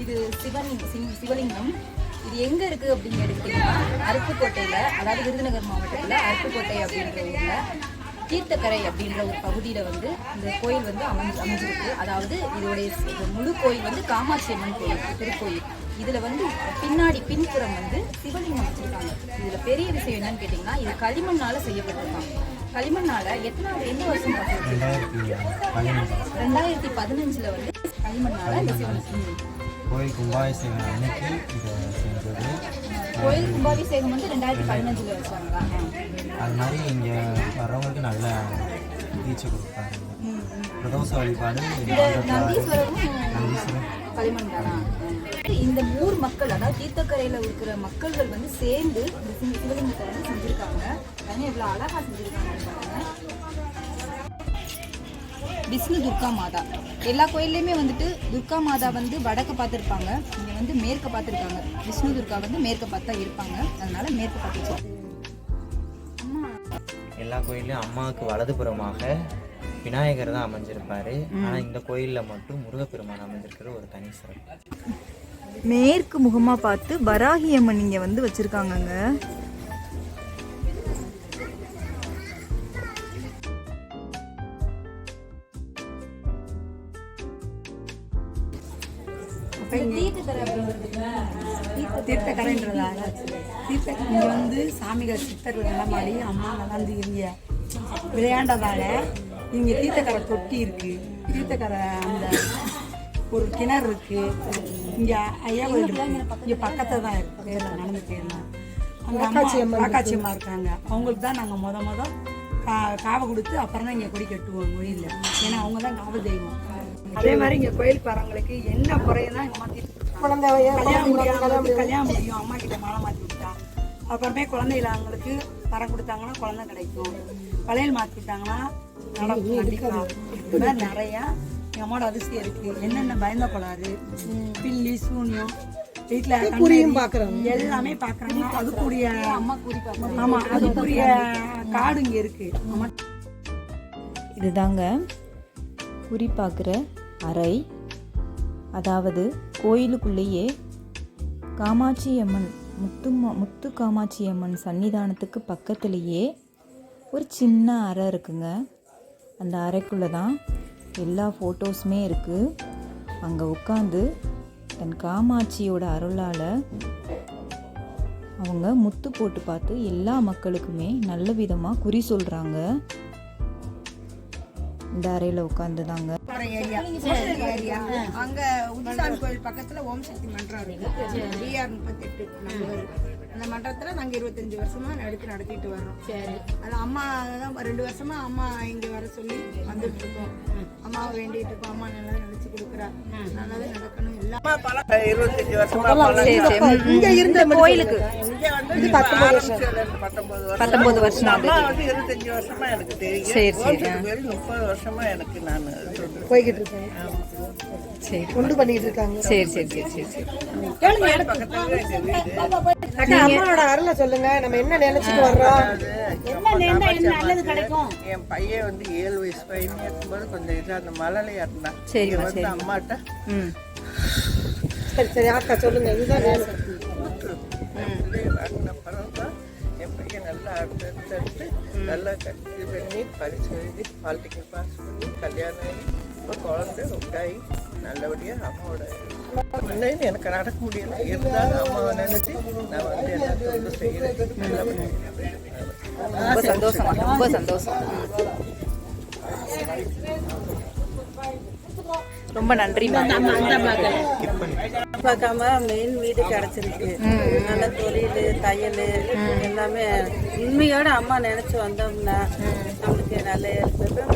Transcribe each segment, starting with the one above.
இது சிவலிங்கம். இது எங்க இருக்கு அப்படின்னு எடுத்தீங்கன்னா அருப்புக்கோட்டையில, அதாவது விருதுநகர் மாவட்டத்துல அருப்புக்கோட்டை அப்படின்ற ஊர்ல தீர்த்தக்கரை அப்படின்ற ஒரு பகுதியில வந்து இந்த கோயில் வந்து அமைஞ்சிருக்கு. அதாவது இதோடைய முழு கோயில் வந்து காமாட்சி அம்மன் கோயில், திருக்கோயில். இதுல வந்து பின்னாடி பின்புறம் வந்து சிவலிங்கம் வச்சிருக்காங்க. இதுல பெரிய விஷயம் என்னன்னு கேட்டீங்கன்னா, இது களிமண்ணால செய்யப்பட்டிருக்காங்க. களிமண்ணால எந்த வருஷம் 2015 வந்து களிமண்ணால இந்த சிவலிங்கம் கோயில் கும்பாபிஷேகம் அன்னைக்கு இதை செஞ்சது. கோயில் கும்பாபிஷேகம் வந்து 2015 வச்சாங்களா? அது மாதிரி இங்கே வர்றவங்களுக்கு நல்ல தீட்சை கொடுப்பாங்க. பிரதோஷ வழிபாடு களிமண் தானா? இந்த ஊர் மக்கள், அதாவது தீர்த்தக்கரையில இருக்கிற மக்கள்கள் வந்து சேர்ந்து இந்த சிவலிங்கத்தை வந்து செஞ்சிருக்காங்க. எவ்வளவு அழகா செஞ்சிருக்காங்க பாருங்க. விஷ்ணு துர்கா மாதா எல்லா கோயில்லையுமே வந்துட்டு துர்கா மாதா வந்து வடக்க பார்த்துருப்பாங்க, இங்கே வந்து மேற்க பார்த்துருக்காங்க. விஷ்ணு துர்கா வந்து மேற்க பார்த்தா இருப்பாங்க, அதனால மேற்க பார்த்துச்சு. எல்லா கோயிலையும் அம்மாவுக்கு வலதுபுறமாக விநாயகர் தான் அமைஞ்சிருப்பாரு. ஆனால் இந்த கோயிலில் மட்டும் முருகப்பெருமான் அமைஞ்சிருக்கிற ஒரு தனி சிறப்பு. மேற்கு முகமாக பார்த்து வராகி அம்மன் இங்கே வந்து வச்சுருக்காங்கங்க. தீர்த்தக்கரைன்றதால இங்கே வந்து சாமிகள் சித்தர்கள் எல்லாம் மாடி அம்மா நடந்து இங்கே விளையாண்டதால இங்கே தீர்த்தக்கரை தொட்டி இருக்கு. தீர்த்தக்கரை அந்த ஒரு கிணறு இருக்கு. இங்கே ஐயா கோயில் இங்கே பக்கத்தில் தான் இருக்கு. பேரில் நடந்து போயிடலாம். அங்கே காக்காட்சி அம்மா இருக்காங்க. அவங்களுக்கு தான் நாங்கள் முத காவை கொடுத்து அப்புறம் தான் இங்கே கொடி கட்டுவோம் கோயிலில். ஏன்னா அவங்க தான் காவல் தெய்வம். அதே மாதிரி இங்கே கோயில் பாருங்களுக்கு என்ன குறையுன்னா எங்கள் மாற்றி குழந்தை கல்யாணம் முடியும் அம்மா கிட்ட மாலை மாற்றி விட்டா. அப்புறமே குழந்தைகள் அவங்களுக்கு வரம் கொடுத்தாங்கன்னா குழந்தை கிடைக்கும். வளையல் மாற்றி விட்டாங்கன்னா நடக்கும். கண்டிப்பாக இது மாதிரி நிறையா எங்கள் அம்மாவோட அதிர்ஷ்டம் இருக்குது. என்னென்ன பயந்த கோளாறு, பில்லி, சூன்யம், வீட்டில் குறியும் பார்க்குறோம், எல்லாமே பார்க்குறாங்க. அதுக்குரிய அம்மா குறி பார்க்குறோம். ஆமாம், அதுக்குரிய காடு இங்கே இருக்குது. அம்மா இதுதாங்க குறி பார்க்குற அறை. அதாவது கோயிலுக்குள்ளேயே காமாட்சி அம்மன் முத்து காமாட்சி அம்மன் சன்னிதானத்துக்கு பக்கத்துலேயே ஒரு சின்ன அறை இருக்குங்க. அந்த அறைக்குள்ளே தான் எல்லா ஃபோட்டோஸுமே இருக்குது. அங்கே உட்காந்து தன் காமாட்சியோட அருளால் அவங்க முத்து போட்டு பார்த்து எல்லா மக்களுக்குமே நல்ல விதமாக குறி சொல்கிறாங்க. இந்த அறையில் உட்காந்து தாங்க. அங்க உதிசாமி கோயில் பக்கத்துல ஓம் சக்தி மன்றம் இருக்கு. BR 38 number. அந்த மன்றத்துல நாங்க 25 வருஷமா நடத்திட்டு வர்றோம். அது அம்மா 2 வருஷமா அம்மா இங்க வர சொல்லி வந்துட்டு இருக்கோம். அம்மாவை வேண்டிட்டு இருக்கோம். அம்மா நல்லா நினைச்சு கொடுக்குறா, நல்லாவே நடக்கணும். எல்லாம் 25 வருஷமா இங்க இருந்த கோயிலுக்கு இங்க வந்து 19 வருஷம். அம்மா வந்து 25 வருஷமா எனக்கு தெரியும். சரி 30 வருஷமா எனக்கு நான் போய்கிட்டு இருக்கேன். சரி கொண்டு பண்ணிட்டு இருக்காங்க. சரி அம்மாவோட அருளை சொல்லுங்க. நம்ம என்ன நினைச்சிட்டு வர்றோம், நல்லது கிடைக்கும். என் பையன் வந்து 7 வயசு பையன் இருக்கும்போது கொஞ்சம் இது அந்த மலையில இருந்தான். சரி வந்து அம்மாட்ட சரி அக்கா சொல்லுங்க. இதுதான் வாங்கின பிறகுதான் என் பையன் நல்லா அடுத்தடுத்து நல்லா இது பண்ணி பரிசு எழுதி பாலிடெக்னிக் பாஸ் பண்ணி கல்யாணம் ஆகி இப்போ குழந்தை உண்டாகி நல்லபடியாக அம்மாவோட இல்லைன்னு எனக்கு நடக்க முடியல. இருந்தாலும் அம்மாவை நினைச்சு நான் வந்து எல்லாத்தையும் செய்கிறேன். ரொம்ப சந்தோஷம், ரொம்ப சந்தோஷம். ரொம்ப நன்றி. பார்க்காம மெயின் வீடு கிடைச்சிருக்கு. நல்ல தொழில், தையல் எல்லாமே உண்மையோட அம்மா நினைச்சு வந்தோம்னா நம்மளுக்கு நல்ல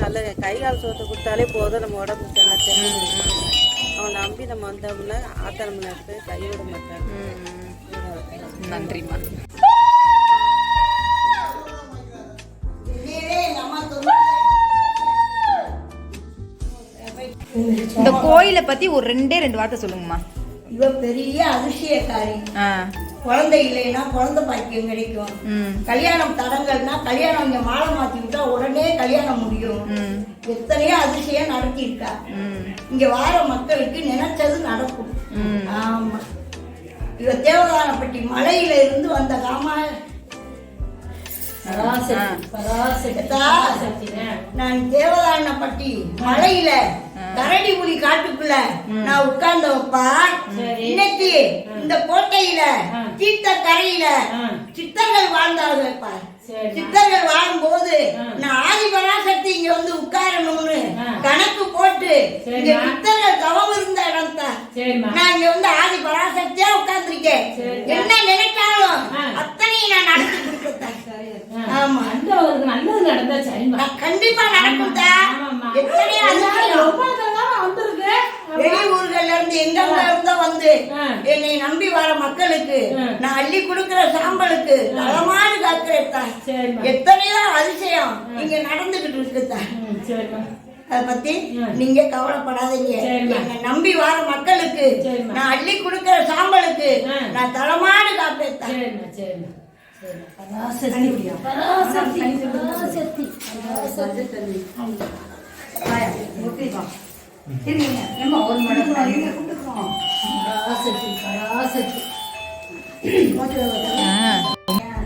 நல்ல கை கால் சோத்து கொடுத்தாலே போதும். நம்ம உடம்புக்கு என்ன தெரியும். அவன் நம்பி நம்ம வந்தோம்னா ஆத்தனம் எடுத்து கைவிட மாட்டாங்க. நன்றிம்மா. இந்த கோயிலை பத்தி ஒரு 2 வார்த்தை சொல்லுங்கம்மா. இவ பெரிய அதிசயக்காரி. குழந்தை இல்லைன்னா குழந்தை பாக்கியம் கிடைக்கும். கல்யாணம் தடங்கள்னா கல்யாணம் இங்க மாலை மாத்தி விட்டா உடனே கல்யாணம் முடியும். எத்தனையோ அதிசயம் நடத்தியிருக்கா. இங்க வார மக்களுக்கு நினைச்சது நடக்கும். ஆமா, இவ தேவதானப்பட்டி மலையில இருந்து வந்த நான் தேவதானப்பட்டி மலையில கரடி புலி காட்டுக்குள்ள நான் உட்கார்ந்தவப்பா. இன்னைக்கு இந்த கோட்டையில தீர்த்த கரையில சித்தர்கள் வாழ்ந்தார்கள்ப்பா. சித்தர்கள் வாழும்போது நான் ஆதிபராசக்தி இங்க வந்து உட்காரணும்னு கணக்கு போட்டு இங்க சித்தர்கள் தவம் இருந்த இடம் தான். நான் இங்க வந்து ஆதிபராசக்தியா உட்கார்ந்துருக்கேன். என்ன நினைச்சாலும் அத்தனையும் நான் நடத்தி கொடுத்தேன். ஆமா, நல்லது நடந்தா சரிமா, கண்டிப்பா நடக்கும். எத்தனையோ வெளியூர்கள்ல இருந்து எங்க இருந்தோ வந்து என்னை நம்பி வர மக்களுக்கு நான் அள்ளி கொடுக்கிற சாம்பலுக்கு நலமாடு காக்கிறேன். எத்தனையோ அதிசயம் இங்க நடந்துகிட்டு இருக்குதான். அத பத்தி நீங்க கவலைப்படாதீங்க. என்னை நம்பி வர மக்களுக்கு நான் அள்ளி கொடுக்கிற சாம்பலுக்கு நான் தலமாடு காப்பேன்.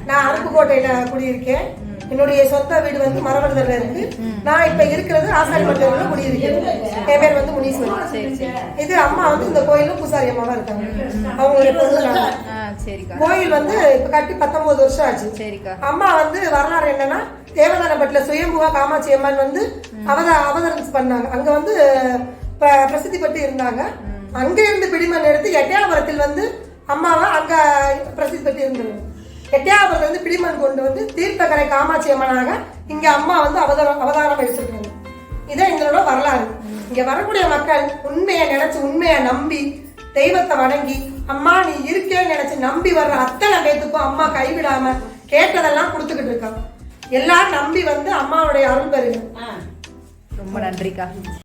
நான் அருப்புக்கோட்டையில குடியிருக்கேன். என்னுடைய சொந்த வீடு வந்து மரவர்தல்ல இருக்கு. நான் இப்ப இருக்கிறது ஆசாரிமட்டத்துல குடியிருக்கேன். என் பேர் வந்து முனீஸ்வரி. இது அம்மா வந்து இந்த கோயிலும் பூசாரி அம்மாவா இருக்காங்க. அவங்களுடைய பொண்ணு. கோயில் வந்து இப்ப கட்டி 19 வருஷம் ஆச்சு. அம்மா வந்து வரலாறு என்னன்னா, தேவதானப்பட்டில சுயம்புவா காமாட்சி அம்மன் வந்து அவதரன்ஸ் பண்ணாங்க. அங்க வந்து பிரசித்தி பட்டு இருந்தாங்க. அங்க இருந்து பிடிமண் எடுத்து எட்டயாபுரத்தில் வந்து அம்மாவை அங்க பிரசித்தி பட்டு இருந்தாங்க. எட்டயாபுரத்துல இருந்து பிடிமண் கொண்டு வந்து தீர்த்தக்கரை காமாட்சி அம்மனாக இங்க அம்மா வந்து அவதாரம் எடுத்திருக்காங்க. இதான் எங்களோட வரலாறு. இங்க வரக்கூடிய மக்கள் உண்மையை நினைச்சு உண்மையை நம்பி தெய்வத்தை வணங்கி அம்மா நீ இருக்கேன்னு நினைச்சு நம்பி வர்ற அத்தனை பேத்துக்கும் அம்மா கைவிடாம கேட்டதெல்லாம் கொடுத்துக்கிட்டு இருக்காங்க. எல்லாரும் நம்பி வந்து அம்மாவுடைய அருள் பெறுங்க. ரொம்ப நன்றிக்கா.